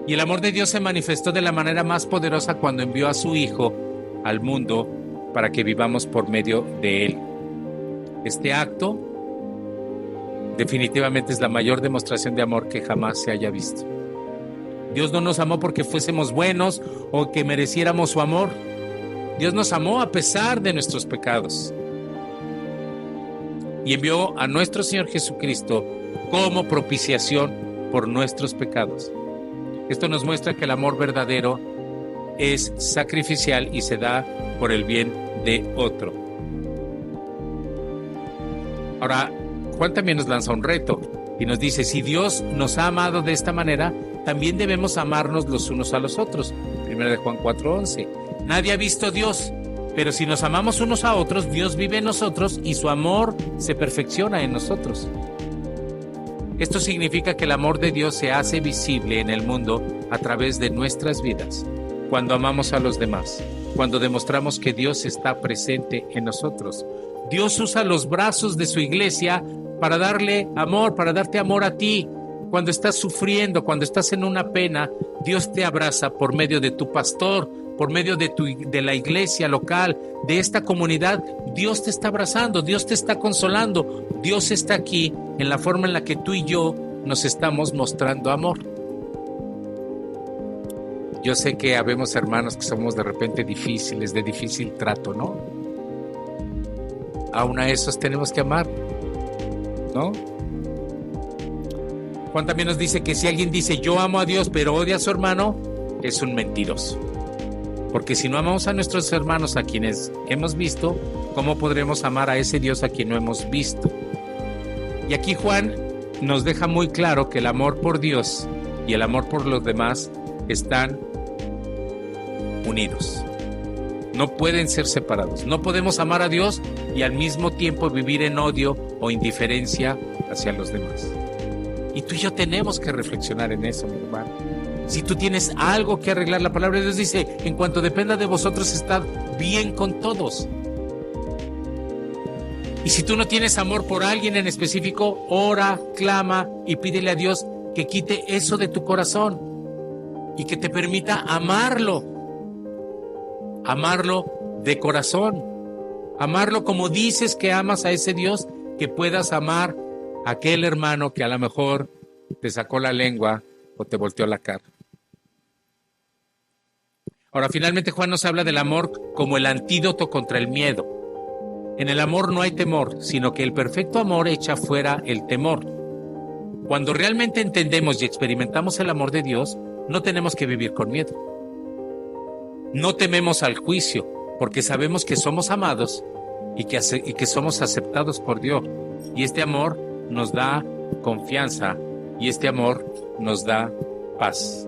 Y el amor de Dios se manifestó de la manera más poderosa cuando envió a su Hijo al mundo para que vivamos por medio de Él. Este acto definitivamente es la mayor demostración de amor que jamás se haya visto. Dios no nos amó porque fuésemos buenos o que mereciéramos su amor. Dios nos amó a pesar de nuestros pecados y envió a nuestro Señor Jesucristo como propiciación por nuestros pecados. Esto nos muestra que el amor verdadero es sacrificial y se da por el bien de otro. Ahora, Juan también nos lanza un reto y nos dice, si Dios nos ha amado de esta manera, también debemos amarnos los unos a los otros. 1 Juan 4:11. Nadie ha visto a Dios, pero si nos amamos unos a otros, Dios vive en nosotros y su amor se perfecciona en nosotros. Esto significa que el amor de Dios se hace visible en el mundo a través de nuestras vidas, cuando amamos a los demás, cuando demostramos que Dios está presente en nosotros. Dios usa los brazos de su iglesia para darle amor, para darte amor a ti. Cuando estás sufriendo, cuando estás en una pena, Dios te abraza por medio de tu pastor, por medio de la iglesia local, de esta comunidad. Dios te está abrazando, Dios te está consolando, Dios está aquí en la forma en la que tú y yo nos estamos mostrando amor. Yo sé que habemos hermanos que somos de repente difíciles, de difícil trato, ¿no? Aún a esos tenemos que amar, ¿no? Juan también nos dice que si alguien dice yo amo a Dios pero odia a su hermano, es un mentiroso. Porque si no amamos a nuestros hermanos a quienes hemos visto, ¿cómo podremos amar a ese Dios a quien no hemos visto? Y aquí Juan nos deja muy claro que el amor por Dios y el amor por los demás están unidos. No pueden ser separados. No podemos amar a Dios y al mismo tiempo vivir en odio o indiferencia hacia los demás. Y tú y yo tenemos que reflexionar en eso, mi hermano. Si tú tienes algo que arreglar, la palabra de Dios dice, en cuanto dependa de vosotros, estad bien con todos. Y si tú no tienes amor por alguien en específico, ora, clama y pídele a Dios que quite eso de tu corazón y que te permita amarlo. Amarlo de corazón. Amarlo como dices que amas a ese Dios, que puedas amar a aquel hermano que a lo mejor te sacó la lengua o te volteó la cara. Ahora, finalmente Juan nos habla del amor como el antídoto contra el miedo. En el amor no hay temor, sino que el perfecto amor echa fuera el temor. Cuando realmente entendemos y experimentamos el amor de Dios, no tenemos que vivir con miedo. No tememos al juicio, porque sabemos que somos amados y que somos aceptados por Dios. Y este amor nos da confianza y este amor nos da paz.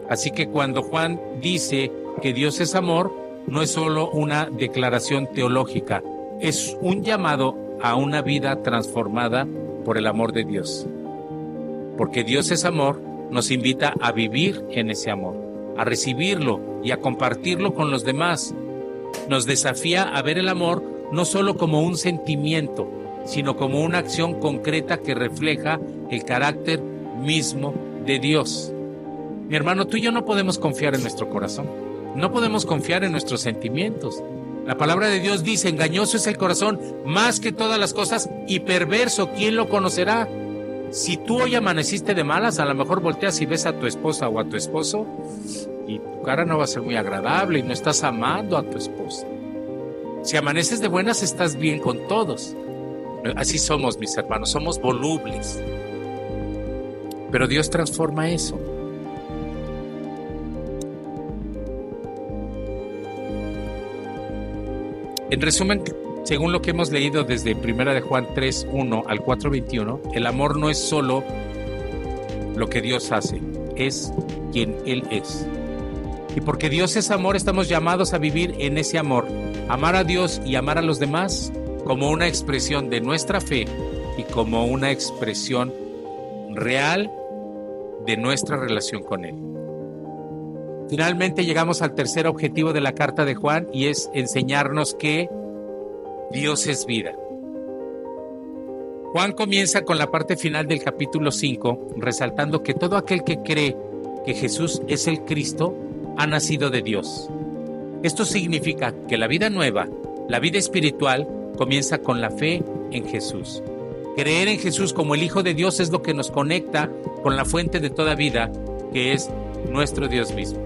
Así que cuando Juan dice que Dios es amor, no es solo una declaración teológica, es un llamado a una vida transformada por el amor de Dios. Porque Dios es amor, nos invita a vivir en ese amor, a recibirlo y a compartirlo con los demás. Nos desafía a ver el amor no solo como un sentimiento, sino como una acción concreta que refleja el carácter mismo de Dios. Mi hermano, tú y yo no podemos confiar en nuestro corazón, no podemos confiar en nuestros sentimientos. La palabra de Dios dice, engañoso es el corazón más que todas las cosas y perverso, ¿quién lo conocerá? Si tú hoy amaneciste de malas, a lo mejor volteas y ves a tu esposa o a tu esposo y tu cara no va a ser muy agradable y no estás amando a tu esposa. Si amaneces de buenas, estás bien con todos. Así somos, mis hermanos, somos volubles. Pero Dios transforma eso. En resumen, según lo que hemos leído desde 1 de Juan 3:1 al 4:21, el amor no es solo lo que Dios hace, es quien Él es. Y porque Dios es amor, estamos llamados a vivir en ese amor, amar a Dios y amar a los demás como una expresión de nuestra fe y como una expresión real de nuestra relación con Él. Finalmente llegamos al tercer objetivo de la carta de Juan y es enseñarnos que Dios es vida. Juan comienza con la parte final del capítulo 5, resaltando que todo aquel que cree que Jesús es el Cristo ha nacido de Dios. Esto significa que la vida nueva, la vida espiritual, comienza con la fe en Jesús. Creer en Jesús como el Hijo de Dios es lo que nos conecta con la fuente de toda vida, que es nuestro Dios mismo.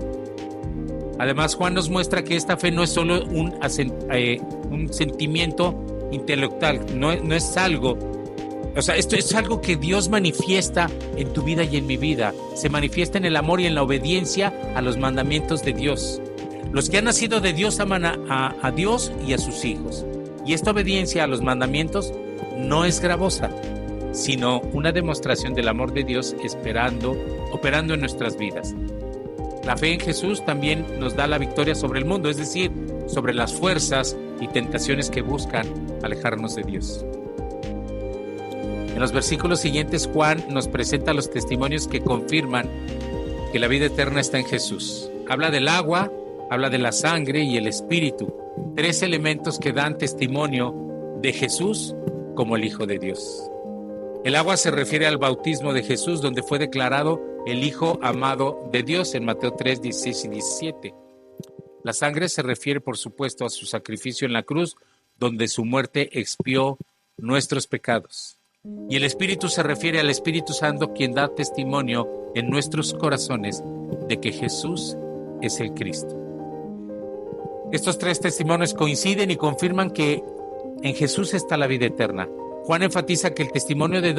Además, Juan nos muestra que esta fe no es solo un sentimiento intelectual, no es algo, esto es algo que Dios manifiesta en tu vida y en mi vida. Se manifiesta en el amor y en la obediencia a los mandamientos de Dios. Los que han nacido de Dios aman a Dios y a sus hijos. Y esta obediencia a los mandamientos no es gravosa, sino una demostración del amor de Dios operando en nuestras vidas. La fe en Jesús también nos da la victoria sobre el mundo, es decir, sobre las fuerzas y tentaciones que buscan alejarnos de Dios. En los versículos siguientes, Juan nos presenta los testimonios que confirman que la vida eterna está en Jesús. Habla del agua, habla de la sangre y el espíritu, tres elementos que dan testimonio de Jesús como el Hijo de Dios. El agua se refiere al bautismo de Jesús, donde fue declarado el Hijo amado de Dios en Mateo 3, 16 y 17. La sangre se refiere, por supuesto, a su sacrificio en la cruz, donde su muerte expió nuestros pecados. Y el Espíritu se refiere al Espíritu Santo, quien da testimonio en nuestros corazones de que Jesús es el Cristo. Estos tres testimonios coinciden y confirman que en Jesús está la vida eterna. Juan enfatiza que el testimonio de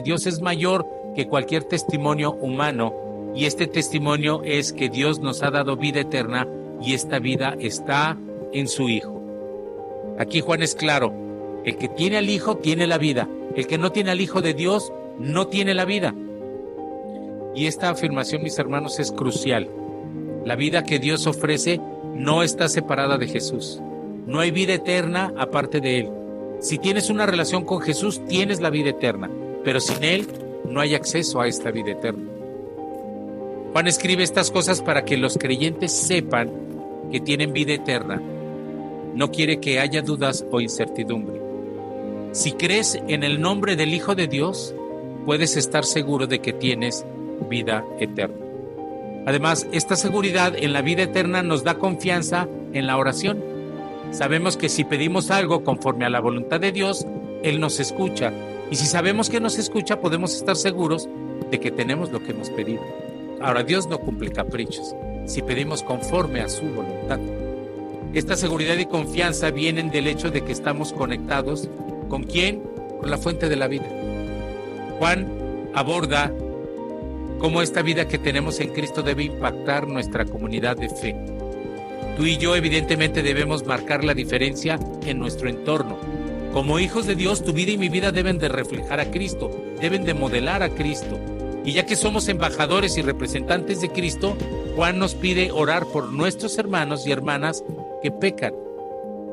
Dios es mayor que cualquier testimonio humano, y este testimonio es que Dios nos ha dado vida eterna y esta vida está en su Hijo. Aquí Juan es claro, el que tiene al Hijo tiene la vida, el que no tiene al Hijo de Dios no tiene la vida. Y esta afirmación, mis hermanos, es crucial. La vida que Dios ofrece no está separada de Jesús. No hay vida eterna aparte de Él. Si tienes una relación con Jesús, tienes la vida eterna, pero sin Él no hay acceso a esta vida eterna. Juan escribe estas cosas para que los creyentes sepan que tienen vida eterna. No quiere que haya dudas o incertidumbre. Si crees en el nombre del Hijo de Dios, puedes estar seguro de que tienes vida eterna. Además, esta seguridad en la vida eterna nos da confianza en la oración. Sabemos que si pedimos algo conforme a la voluntad de Dios, Él nos escucha. Y si sabemos que nos escucha, podemos estar seguros de que tenemos lo que hemos pedido. Ahora, Dios no cumple caprichos si pedimos conforme a su voluntad. Esta seguridad y confianza vienen del hecho de que estamos conectados ¿con quién? Con la fuente de la vida. Juan aborda cómo esta vida que tenemos en Cristo debe impactar nuestra comunidad de fe. Tú y yo evidentemente debemos marcar la diferencia en nuestro entorno. Como hijos de Dios, tu vida y mi vida deben de reflejar a Cristo, deben de modelar a Cristo. Y ya que somos embajadores y representantes de Cristo, Juan nos pide orar por nuestros hermanos y hermanas que pecan,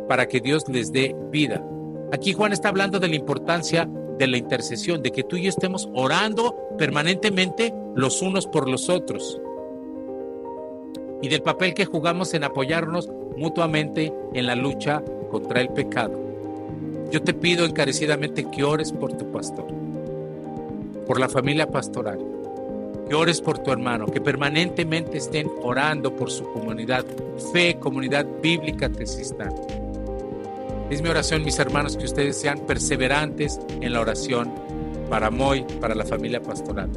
para que Dios les dé vida. Aquí Juan está hablando de la importancia de la intercesión, de que tú y yo estemos orando permanentemente los unos por los otros. Y del papel que jugamos en apoyarnos mutuamente en la lucha contra el pecado. Yo te pido encarecidamente que ores por tu pastor, por la familia pastoral, que ores por tu hermano, que permanentemente estén orando por su comunidad, fe, comunidad bíblica tesistana. Es mi oración, mis hermanos, que ustedes sean perseverantes en la oración para Moy, para la familia pastoral,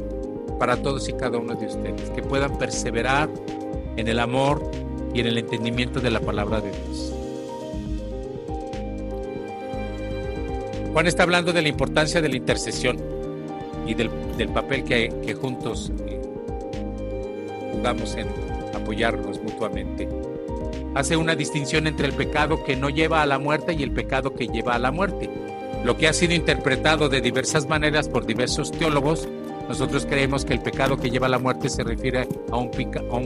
para todos y cada uno de ustedes, que puedan perseverar en el amor y en el entendimiento de la palabra de Dios. Juan está hablando de la importancia de la intercesión y del papel que juntos jugamos en apoyarnos mutuamente. Hace una distinción entre el pecado que no lleva a la muerte y el pecado que lleva a la muerte. Lo que ha sido interpretado de diversas maneras por diversos teólogos, nosotros creemos que el pecado que lleva a la muerte se refiere a un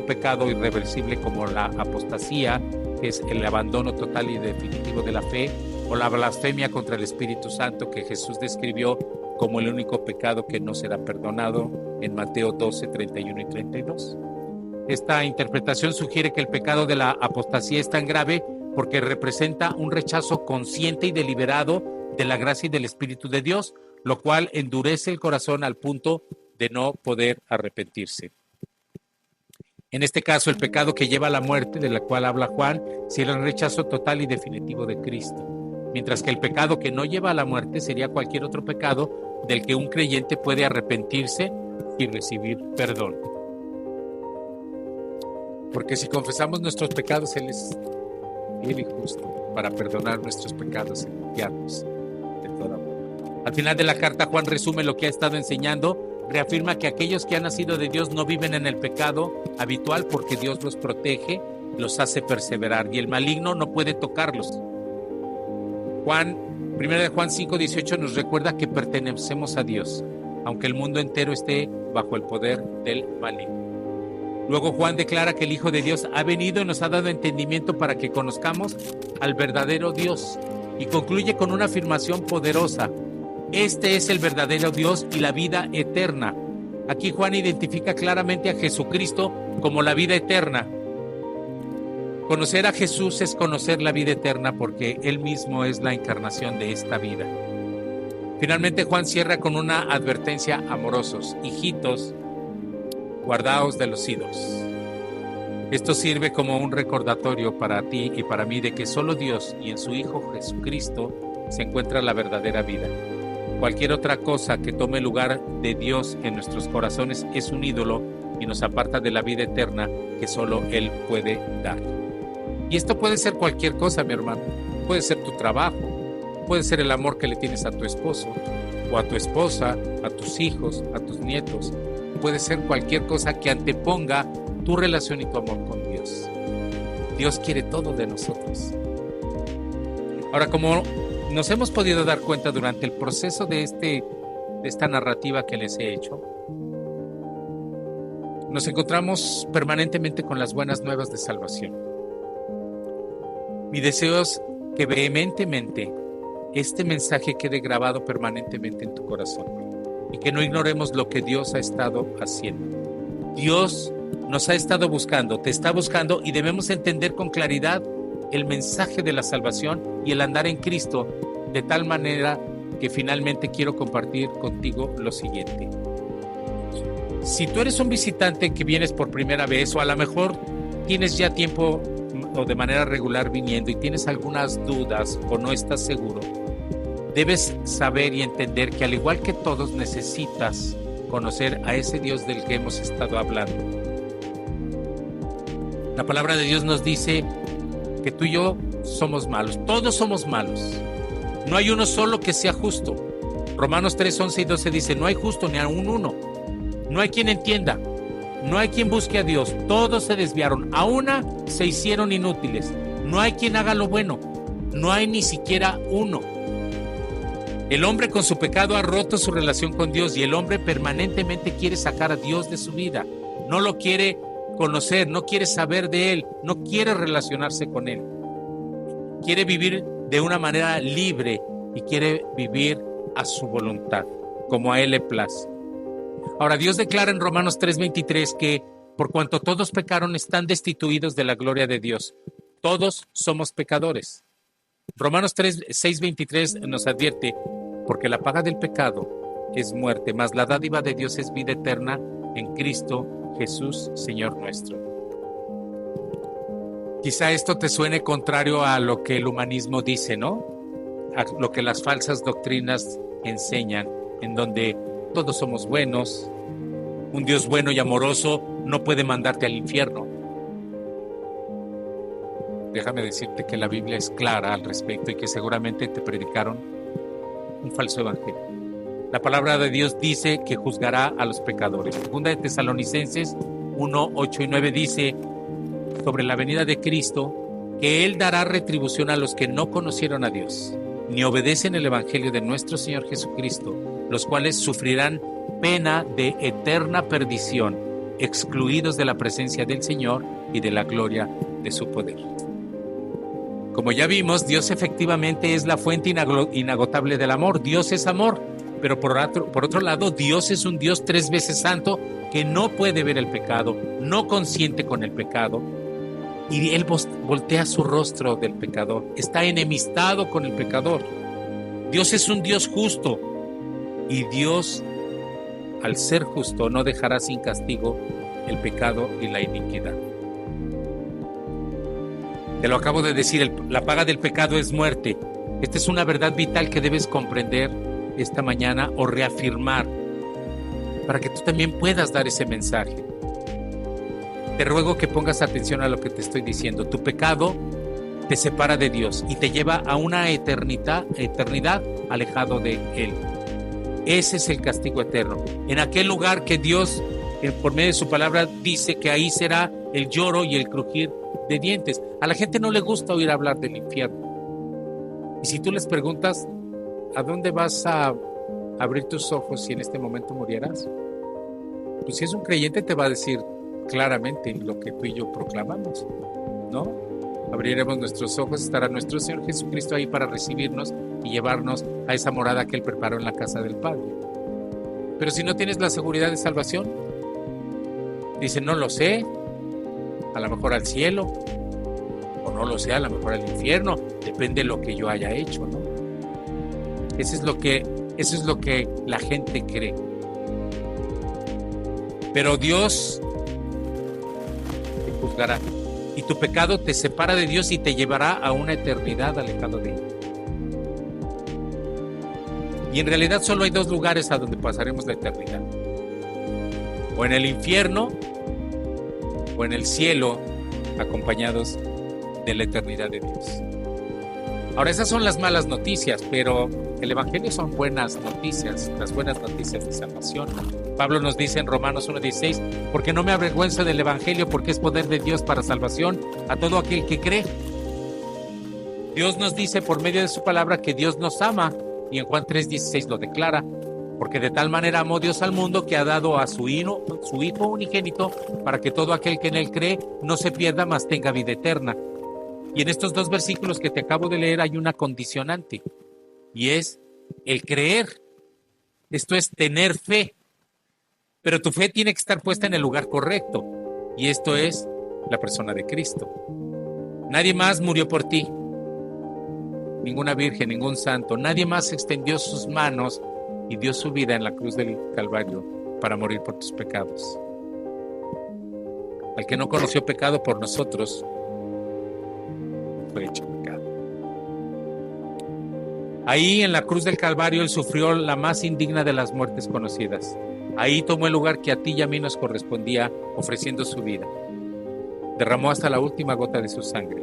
pecado irreversible como la apostasía, que es el abandono total y definitivo de la fe, o la blasfemia contra el Espíritu Santo, que Jesús describió como el único pecado que no será perdonado en Mateo 12, 31 y 32. Esta interpretación sugiere que el pecado de la apostasía es tan grave porque representa un rechazo consciente y deliberado de la gracia y del Espíritu de Dios, lo cual endurece el corazón al punto de no poder arrepentirse. En este caso, el pecado que lleva a la muerte, de la cual habla Juan, sería el rechazo total y definitivo de Cristo, mientras que el pecado que no lleva a la muerte sería cualquier otro pecado del que un creyente puede arrepentirse y recibir perdón. Porque si confesamos nuestros pecados, Él es fiel y justo para perdonar nuestros pecados y limpiarnos de toda maldad. Al final de la carta, Juan resume lo que ha estado enseñando, reafirma que aquellos que han nacido de Dios no viven en el pecado habitual porque Dios los protege, los hace perseverar y el maligno no puede tocarlos. 1 Juan 5:18 nos recuerda que pertenecemos a Dios, aunque el mundo entero esté bajo el poder del maligno. Luego Juan declara que el Hijo de Dios ha venido y nos ha dado entendimiento para que conozcamos al verdadero Dios. Y concluye con una afirmación poderosa: este es el verdadero Dios y la vida eterna. Aquí Juan identifica claramente a Jesucristo como la vida eterna. Conocer a Jesús es conocer la vida eterna porque Él mismo es la encarnación de esta vida. Finalmente Juan cierra con una advertencia: amorosos, hijitos, guardaos de los ídolos. Esto sirve como un recordatorio para ti y para mí de que solo Dios y en su Hijo Jesucristo se encuentra la verdadera vida. Cualquier otra cosa que tome lugar de Dios en nuestros corazones es un ídolo y nos aparta de la vida eterna que solo Él puede dar. Y esto puede ser cualquier cosa, mi hermano. Puede ser tu trabajo, puede ser el amor que le tienes a tu esposo, o a tu esposa, a tus hijos, a tus nietos. Puede ser cualquier cosa que anteponga tu relación y tu amor con Dios. Dios quiere todo de nosotros. Ahora, como nos hemos podido dar cuenta durante el proceso de esta narrativa que les he hecho, nos encontramos permanentemente con las buenas nuevas de salvación. Mi deseo es que vehementemente este mensaje quede grabado permanentemente en tu corazón y que no ignoremos lo que Dios ha estado haciendo. Dios nos ha estado buscando, te está buscando, y debemos entender con claridad el mensaje de la salvación y el andar en Cristo, de tal manera que finalmente quiero compartir contigo lo siguiente. Si tú eres un visitante que vienes por primera vez, o a lo mejor tienes ya tiempo o de manera regular viniendo y tienes algunas dudas o no estás seguro, debes saber y entender que al igual que todos necesitas conocer a ese Dios del que hemos estado hablando. La palabra de Dios nos dice que tú y yo somos malos, todos somos malos. No hay uno solo que sea justo. Romanos 3, 11 y 12 dice, no hay justo ni aún uno. No hay quien entienda, no hay quien busque a Dios. Todos se desviaron, a una se hicieron inútiles. No hay quien haga lo bueno, no hay ni siquiera uno. El hombre con su pecado ha roto su relación con Dios, y el hombre permanentemente quiere sacar a Dios de su vida. No lo quiere conocer, no quiere saber de Él, no quiere relacionarse con Él. Quiere vivir de una manera libre y quiere vivir a su voluntad, como a Él le place. Ahora, Dios declara en Romanos 3:23 que por cuanto todos pecaron, están destituidos de la gloria de Dios. Todos somos pecadores. Romanos 6:23 nos advierte, porque la paga del pecado es muerte, mas la dádiva de Dios es vida eterna en Cristo Jesús, Señor nuestro. Quizá esto te suene contrario a lo que el humanismo dice, ¿no? A lo que las falsas doctrinas enseñan, en donde todos somos buenos, un Dios bueno y amoroso no puede mandarte al infierno. Déjame decirte que la Biblia es clara al respecto y que seguramente te predicaron un falso evangelio. La palabra de Dios dice que juzgará a los pecadores. Segunda de Tesalonicenses 1, 8 y 9 dice sobre la venida de Cristo que Él dará retribución a los que no conocieron a Dios, ni obedecen el evangelio de nuestro Señor Jesucristo, los cuales sufrirán pena de eterna perdición, excluidos de la presencia del Señor y de la gloria de su poder. Como ya vimos, Dios efectivamente es la fuente inagotable del amor. Dios es amor, pero por otro lado, Dios es un Dios 3 veces santo que no puede ver el pecado, no consiente con el pecado, y Él voltea su rostro del pecador, está enemistado con el pecador. Dios es un Dios justo, y Dios, al ser justo, no dejará sin castigo el pecado y la iniquidad. Te lo acabo de decir, la paga del pecado es muerte. Esta es una verdad vital que debes comprender esta mañana o reafirmar para que tú también puedas dar ese mensaje. Te ruego que pongas atención a lo que te estoy diciendo. Tu pecado te separa de Dios y te lleva a una eternidad alejado de Él. Ese es el castigo eterno. En aquel lugar que Dios, por medio de su palabra, dice que ahí será el lloro y el crujir de dientes. A la gente no le gusta oír hablar del infierno. Y si tú les preguntas, ¿a dónde vas a abrir tus ojos si en este momento murieras? Pues si es un creyente te va a decir claramente lo que tú y yo proclamamos, ¿no? Abriremos nuestros ojos, estará nuestro Señor Jesucristo ahí para recibirnos y llevarnos a esa morada que Él preparó en la casa del Padre. Pero si no tienes la seguridad de salvación, dice, no lo sé, a lo mejor al cielo, o no lo sé, a lo mejor al infierno, depende de lo que yo haya hecho, ¿no? Eso es lo que la gente cree. Pero Dios te juzgará, y tu pecado te separa de Dios y te llevará a una eternidad alejado de Él. Y en realidad solo hay 2 lugares a donde pasaremos la eternidad: o en el infierno o en el cielo, acompañados de la eternidad de Dios. Ahora, esas son las malas noticias, pero el Evangelio son buenas noticias, las buenas noticias de salvación. Pablo nos dice en Romanos 1:16, porque no me avergüenzo del Evangelio, porque es poder de Dios para salvación a todo aquel que cree. Dios nos dice por medio de su palabra que Dios nos ama, y en Juan 3:16 lo declara, porque de tal manera amó Dios al mundo que ha dado a su Hijo unigénito, para que todo aquel que en él cree no se pierda, mas tenga vida eterna. Y en estos dos versículos que te acabo de leer hay una condicionante, y es el creer. Esto es tener fe, pero tu fe tiene que estar puesta en el lugar correcto, y esto es la persona de Cristo. Nadie más murió por ti, ninguna virgen, ningún santo, nadie más extendió sus manos y dio su vida en la cruz del Calvario para morir por tus pecados. Al que no conoció pecado por nosotros, fue hecho pecado. Ahí en la cruz del Calvario Él sufrió la más indigna de las muertes conocidas. Ahí tomó el lugar que a ti y a mí nos correspondía, ofreciendo su vida. Derramó hasta la última gota de su sangre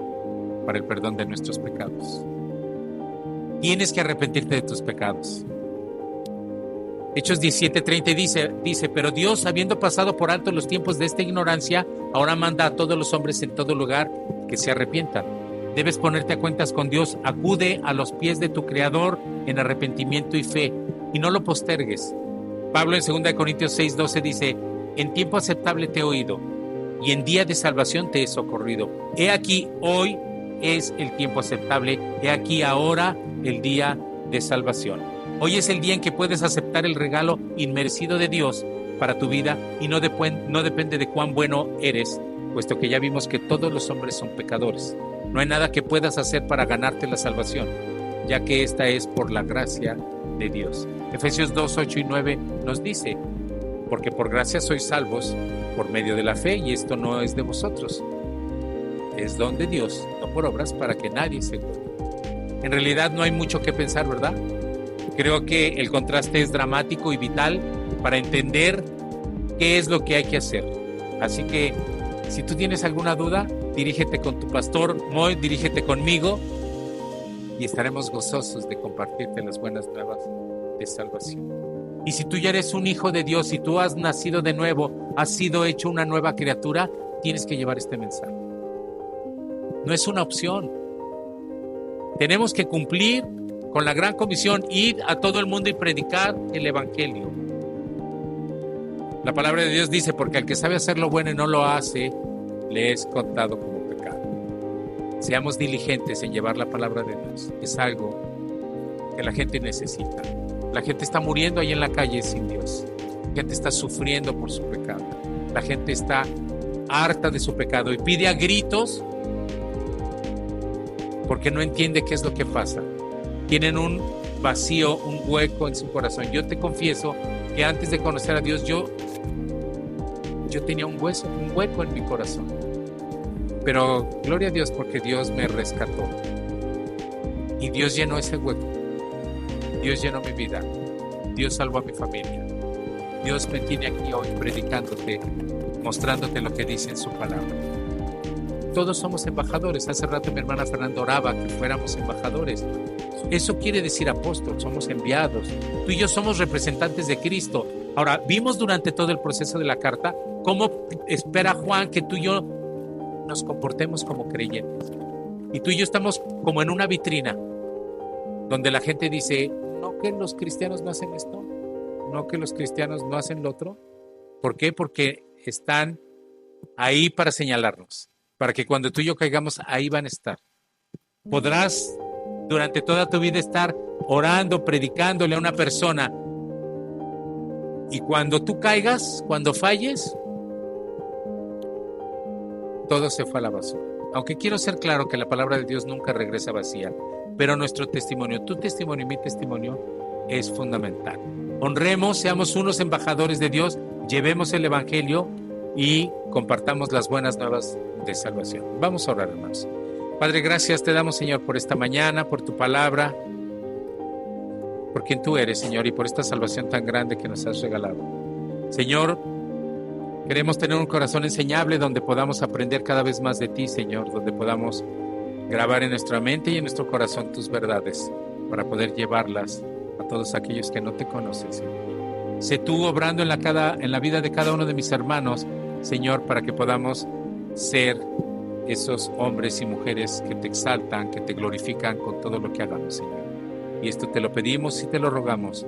para el perdón de nuestros pecados. Tienes que arrepentirte de tus pecados. Hechos 17:30 dice, pero Dios, habiendo pasado por alto los tiempos de esta ignorancia, ahora manda a todos los hombres en todo lugar que se arrepientan. Debes ponerte a cuentas con Dios. Acude a los pies de tu Creador en arrepentimiento y fe, y no lo postergues. Pablo en 2 Corintios 6:12 dice, en tiempo aceptable te he oído, y en día de salvación te he socorrido. He aquí, hoy es el tiempo aceptable, he aquí ahora el día de salvación. Hoy es el día en que puedes aceptar el regalo inmerecido de Dios para tu vida, y no depende de cuán bueno eres, puesto que ya vimos que todos los hombres son pecadores. No hay nada que puedas hacer para ganarte la salvación, ya que esta es por la gracia de Dios. Efesios 2:8 y 9 nos dice, porque por gracia sois salvos por medio de la fe, y esto no es de vosotros, es don de Dios, no por obras, para que nadie se gloríe. En realidad no hay mucho que pensar, ¿verdad? Creo que el contraste es dramático y vital para entender qué es lo que hay que hacer. Así que si tú tienes alguna duda, dirígete con tu pastor Moy, dirígete conmigo, y estaremos gozosos de compartirte las buenas nuevas de salvación. Y si tú ya eres un hijo de Dios, si tú has nacido de nuevo, has sido hecho una nueva criatura, tienes que llevar este mensaje. No es una opción. Tenemos que cumplir con la gran comisión, ir a todo el mundo y predicar el Evangelio. La palabra de Dios dice, porque al que sabe hacer lo bueno y no lo hace, le es contado como pecado. Seamos diligentes en llevar la palabra de Dios. Es algo que la gente necesita. La gente está muriendo ahí en la calle sin Dios. La gente está sufriendo por su pecado. La gente está harta de su pecado y pide a gritos porque no entiende qué es lo que pasa. Tienen un vacío, un hueco en su corazón. Yo te confieso que antes de conocer a Dios, yo tenía un hueco en mi corazón. Pero gloria a Dios, porque Dios me rescató. Y Dios llenó ese hueco. Dios llenó mi vida. Dios salvó a mi familia. Dios me tiene aquí hoy predicándote, mostrándote lo que dice en su palabra. Todos somos embajadores. Hace rato mi hermana Fernanda oraba que fuéramos embajadores. Eso quiere decir apóstol, somos enviados. Tú y yo somos representantes de Cristo. Ahora, vimos durante todo el proceso de la carta cómo espera Juan que tú y yo nos comportemos como creyentes. Y tú y yo estamos como en una vitrina donde la gente dice, no que los cristianos no hacen esto, no que los cristianos no hacen lo otro. ¿Por qué? Porque están ahí para señalarnos, para que cuando tú y yo caigamos, ahí van a estar. Podrás durante toda tu vida estar orando, predicándole a una persona, y cuando tú caigas, cuando falles, todo se fue a la basura. Aunque quiero ser claro que la palabra de Dios nunca regresa vacía, pero nuestro testimonio, tu testimonio y mi testimonio es fundamental. Honremos, seamos unos embajadores de Dios, llevemos el Evangelio y compartamos las buenas nuevas de salvación. Vamos a orar, hermanos. Padre, gracias te damos, Señor, por esta mañana, por tu palabra, por quien tú eres, Señor, y por esta salvación tan grande que nos has regalado. Señor, queremos tener un corazón enseñable donde podamos aprender cada vez más de ti, Señor, donde podamos grabar en nuestra mente y en nuestro corazón tus verdades para poder llevarlas a todos aquellos que no te conocen, Señor. Sé tú obrando en la vida de cada uno de mis hermanos, Señor, para que podamos ser esos hombres y mujeres que te exaltan, que te glorifican con todo lo que hagamos, Señor. Y esto te lo pedimos y te lo rogamos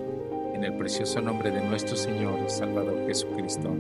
en el precioso nombre de nuestro Señor y Salvador Jesucristo.